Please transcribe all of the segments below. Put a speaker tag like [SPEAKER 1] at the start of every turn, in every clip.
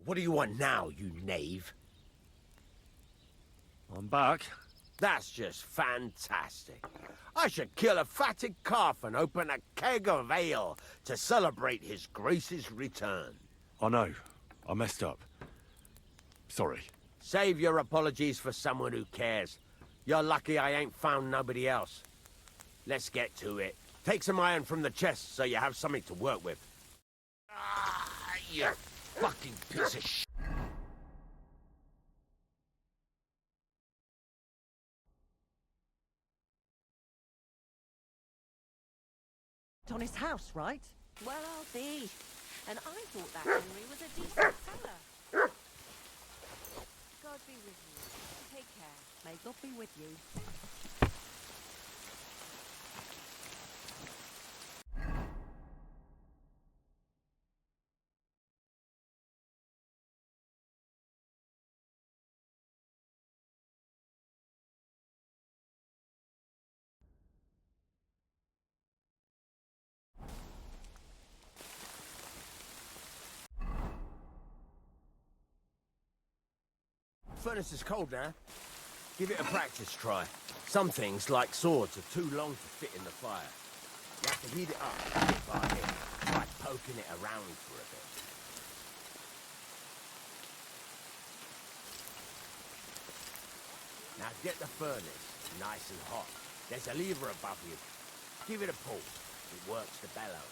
[SPEAKER 1] What do you want now, you knave?
[SPEAKER 2] I'm back.
[SPEAKER 1] That's just fantastic. I should kill a fatted calf and open a keg of ale to celebrate his grace's return.
[SPEAKER 2] I know. I messed up. Sorry.
[SPEAKER 1] Save your apologies for someone who cares. You're lucky I ain't found nobody else. Let's get to it. Take some iron from the chest so you have something to work with. Ah, you fucking piece of shit.
[SPEAKER 3] On his house, right? Well, I'll be. And I thought that Henry was a decent fella. God be with you. Take care. May God be with you.
[SPEAKER 1] Furnace is cold now. Give it a practice try. Some things, like swords, are too long to fit in the fire. You have to heat it up bit by bit. Try poking it around for a bit. Now get the furnace nice and hot. There's a lever above you. Give it a pull. It works the bellow.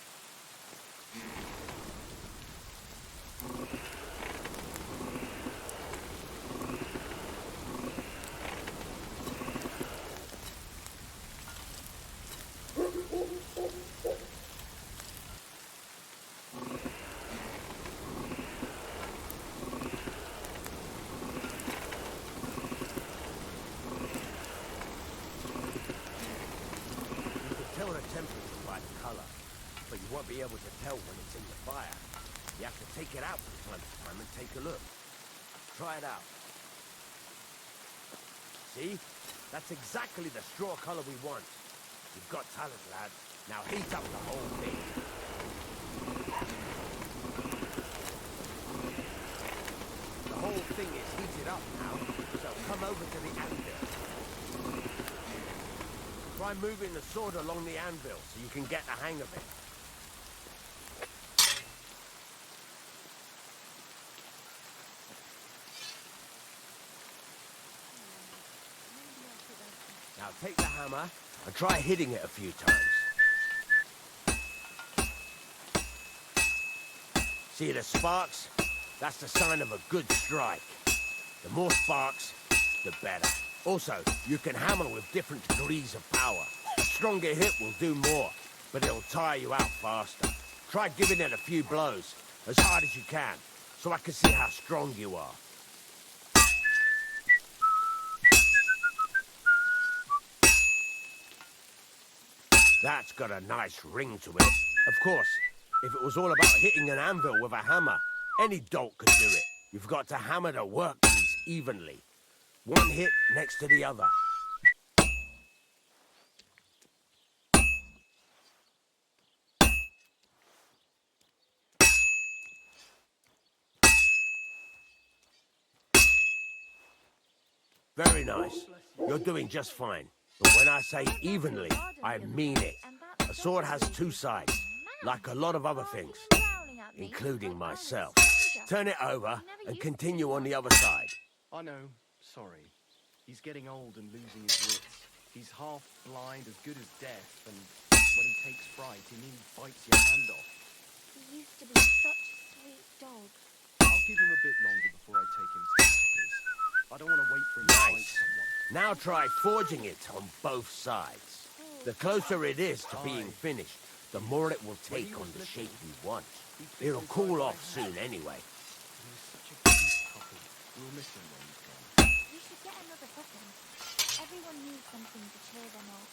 [SPEAKER 1] But you won't be able to tell when it's in the fire. You have to take it out from time to time and take a look. Try it out. See? That's exactly the straw color we want. You've got talent, lad. Now heat up the whole thing. The whole thing is heated up now, so come over to the anvil. Try moving the sword along the anvil so you can get the hang of it. Now take the hammer and try hitting it a few times. See the sparks? That's the sign of a good strike. The more sparks, the better. Also, you can hammer with different degrees of power. A stronger hit will do more, but it'll tire you out faster. Try giving it a few blows, as hard as you can, so I can see how strong you are. That's got a nice ring to it. Of course, if it was all about hitting an anvil with a hammer, any dolt could do it. You've got to hammer the workpiece evenly. One hit next to the other. Very nice. You're doing just fine. But when I say evenly, I mean it. A sword has two sides, like a lot of other things, including myself. Turn it over and continue on the other side.
[SPEAKER 4] I know. Sorry. He's getting old and losing his wits. He's half blind, as good as deaf, and when he takes fright, he nearly bites your hand off.
[SPEAKER 5] He used to be such a sweet dog.
[SPEAKER 4] I'll give him a bit longer before I take him to the doctors. I don't want to wait for him to fight someone.
[SPEAKER 1] Now try forging it on both sides. The closer it is to being finished, the more it will take on the shape you want. It'll cool off soon anyway.
[SPEAKER 4] He was such a cute puppy. We'll miss him when he's gone.
[SPEAKER 5] We should get another puppy. Everyone needs something to cheer them up.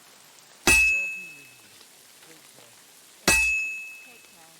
[SPEAKER 5] Take care.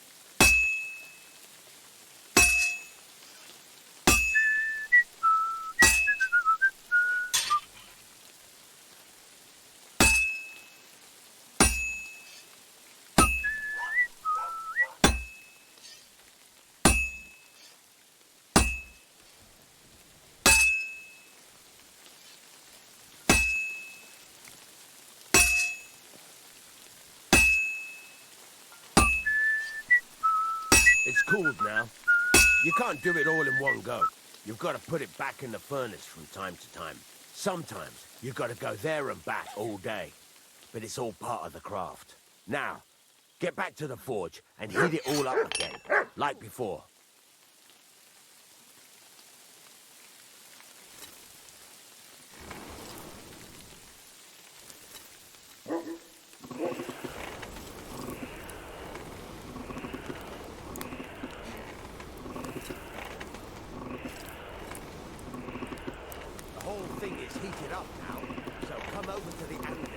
[SPEAKER 1] cooled now. You can't do it all in one go. You've got to put it back in the furnace from time to time. Sometimes you've got to go there and back all day. But it's all part of the craft. Now, get back to the forge and heat it all up again, like before. The whole thing is heated up now, so come over to the anvil.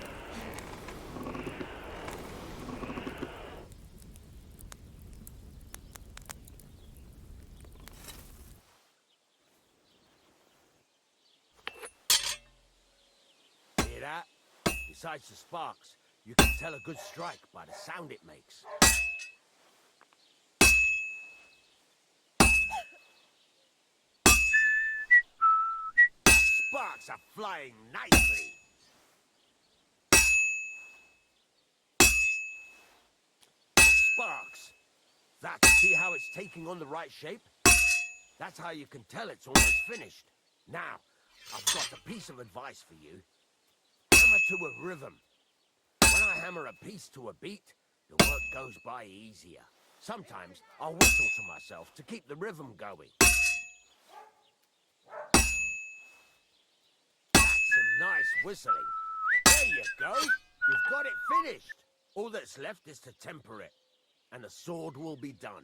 [SPEAKER 1] Hear that? Besides the sparks, you can tell a good strike by the sound it makes. Sparks are flying nicely. The sparks. See how it's taking on the right shape? That's how you can tell it's almost finished. Now, I've got a piece of advice for you. Hammer to a rhythm. When I hammer a piece to a beat, the work goes by easier. Sometimes I'll whistle to myself to keep the rhythm going. That's some nice whistling. There you go. You've got it finished. All that's left is to temper it, and the sword will be done.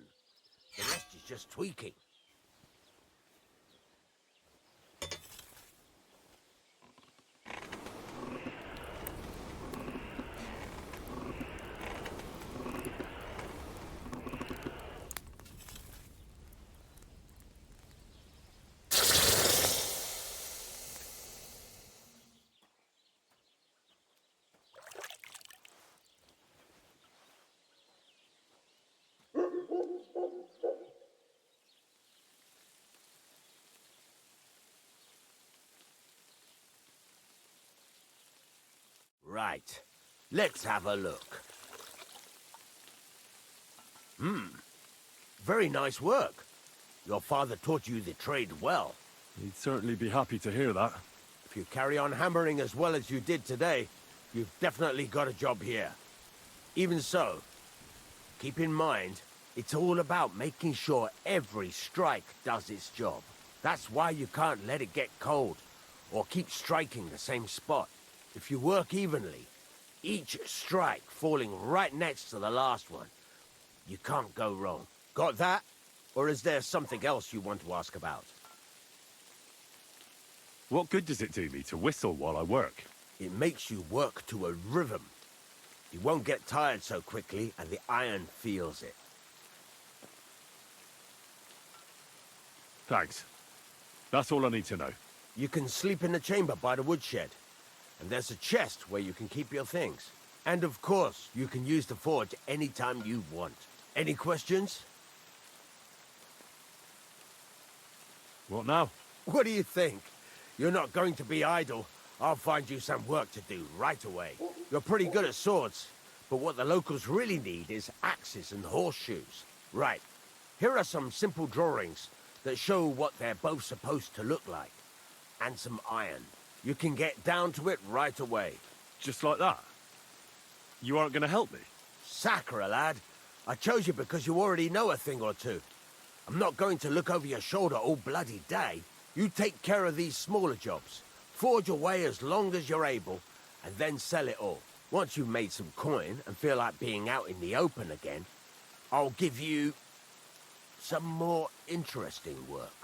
[SPEAKER 1] The rest is just tweaking. Right. Let's have a look. Very nice work. Your father taught you the trade well.
[SPEAKER 2] He'd certainly be happy to hear that.
[SPEAKER 1] If you carry on hammering as well as you did today, you've definitely got a job here. Even so, keep in mind, it's all about making sure every strike does its job. That's why you can't let it get cold, or keep striking the same spot. If you work evenly, each strike falling right next to the last one, you can't go wrong. Got that? Or is there something else you want to ask about?
[SPEAKER 2] What good does it do me to whistle while I work?
[SPEAKER 1] It makes you work to a rhythm. You won't get tired so quickly, and the iron feels it.
[SPEAKER 2] Thanks. That's all I need to know.
[SPEAKER 1] You can sleep in the chamber by the woodshed. And there's a chest where you can keep your things. And of course, you can use the forge anytime you want. Any questions?
[SPEAKER 2] What now?
[SPEAKER 1] What do you think? You're not going to be idle. I'll find you some work to do right away. You're pretty good at swords, but what the locals really need is axes and horseshoes. Right. Here are some simple drawings that show what they're both supposed to look like. And some iron. You can get down to it right away.
[SPEAKER 2] Just like that? You aren't going to help me?
[SPEAKER 1] Sacre, lad. I chose you because you already know a thing or two. I'm not going to look over your shoulder all bloody day. You take care of these smaller jobs. Forge away as long as you're able, and then sell it all. Once you've made some coin and feel like being out in the open again, I'll give you some more interesting work.